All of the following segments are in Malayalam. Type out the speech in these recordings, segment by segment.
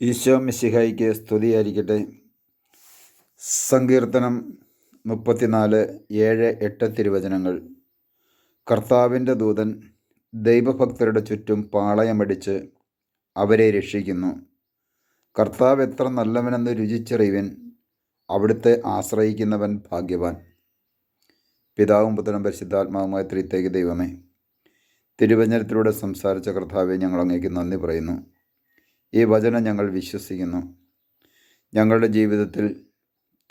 ഈശോ മിശിഹായിക്ക് സ്തുതിയായിരിക്കട്ടെ. സങ്കീർത്തനം 34, 7, 8 തിരുവചനങ്ങൾ. കർത്താവിൻ്റെ ദൂതൻ ദൈവഭക്തരുടെ ചുറ്റും പാളയമടിച്ച് അവരെ രക്ഷിക്കുന്നു. കർത്താവ് എത്ര നല്ലവനെന്ന് രുചിച്ചറിയുവിൻ, അവിടുത്തെ ആശ്രയിക്കുന്നവൻ ഭാഗ്യവാൻ. പിതാവും പുത്രനും പരിശുദ്ധാത്മാവുമായ ത്രിത്വൈക ദൈവമേ, തിരുവചനത്തിലൂടെ സംസാരിച്ച കർത്താവെ, ഞങ്ങൾ അങ്ങേക്ക് നന്ദി പറയുന്നു. ഈ വചനം ഞങ്ങൾ വിശ്വസിക്കുന്നു. ഞങ്ങളുടെ ജീവിതത്തിൽ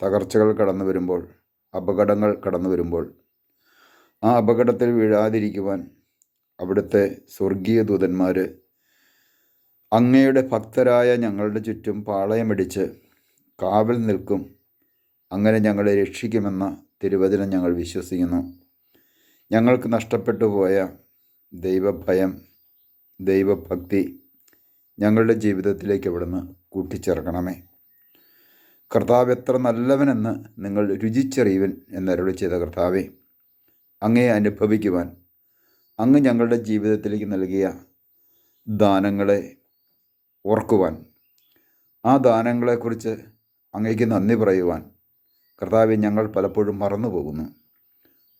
തകർച്ചകൾ കടന്നു വരുമ്പോൾ, അപകടങ്ങൾ കടന്നു വരുമ്പോൾ, ആ അപകടത്തിൽ വീഴാതിരിക്കുവാൻ അവിടുത്തെ സ്വർഗീയ ദൂതന്മാർ അങ്ങയുടെ ഭക്തരായ ഞങ്ങളുടെ ചുറ്റും പാളയമടിച്ച് കാവൽ നിൽക്കും. അങ്ങനെ ഞങ്ങളെ രക്ഷിക്കുമെന്ന തിരുവചനം ഞങ്ങൾ വിശ്വസിക്കുന്നു. ഞങ്ങൾക്ക് നഷ്ടപ്പെട്ടു പോയ ദൈവഭയം, ദൈവഭക്തി ഞങ്ങളുടെ ജീവിതത്തിലേക്ക് അവിടുന്ന് കൂട്ടിച്ചേർക്കണമേ. കർത്താവ് എത്ര നല്ലവനെന്ന് നിങ്ങൾ രുചിച്ചറിയുവൻ എന്നരുളി ചെയ്ത കർത്താവെ, അങ്ങേ അനുഭവിക്കുവാൻ, അങ്ങ് ഞങ്ങളുടെ ജീവിതത്തിലേക്ക് നൽകിയ ദാനങ്ങളെ ഓർക്കുവാൻ, ആ ദാനങ്ങളെക്കുറിച്ച് അങ്ങേക്ക് നന്ദി പറയുവാൻ കർത്താവെ, ഞങ്ങൾ പലപ്പോഴും മറന്നു പോകുന്നു.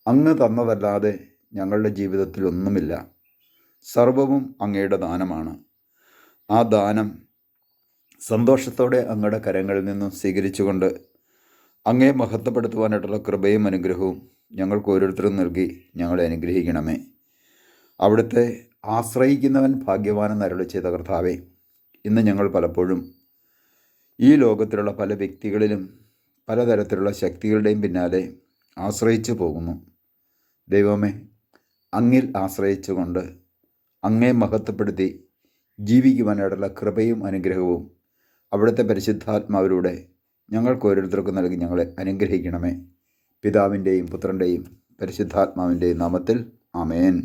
അങ്ങ് തന്നതല്ലാതെ ഞങ്ങളുടെ ജീവിതത്തിൽ ഒന്നുമില്ല. സർവവും അങ്ങയുടെ ദാനമാണ്. ആ ദാനം സന്തോഷത്തോടെ അങ്ങയുടെ കരങ്ങളിൽ നിന്നും സ്വീകരിച്ചുകൊണ്ട് അങ്ങയെ മഹത്വപ്പെടുത്തുവാനായിട്ടുള്ള കൃപയും അനുഗ്രഹവും ഞങ്ങൾക്ക് ഓരോരുത്തരും നൽകി ഞങ്ങളെ അനുഗ്രഹിക്കണമേ. അവിടുത്തെ ആശ്രയിക്കുന്നവൻ ഭാഗ്യവാനെന്ന് അരുളി ചെയ്ത കർത്താവേ, ഇന്ന് ഞങ്ങൾ പലപ്പോഴും ഈ ലോകത്തിലുള്ള പല വ്യക്തികളിലും പലതരത്തിലുള്ള ശക്തികളുടെയും പിന്നാലെ ആശ്രയിച്ചു പോകുന്നു. ദൈവമേ, അങ്ങിൽ ആശ്രയിച്ചുകൊണ്ട് അങ്ങയെ മഹത്വപ്പെടുത്തി ജീവിക്കുവാനായിട്ടുള്ള കൃപയും അനുഗ്രഹവും അവിടുത്തെ പരിശുദ്ധാത്മാവിലൂടെ ഞങ്ങൾക്ക് ഓരോരുത്തർക്കും നൽകി ഞങ്ങളെ അനുഗ്രഹിക്കണമേ. പിതാവിൻ്റെയും പുത്രൻ്റെയും പരിശുദ്ധാത്മാവിൻ്റെയും നാമത്തിൽ ആമേൻ.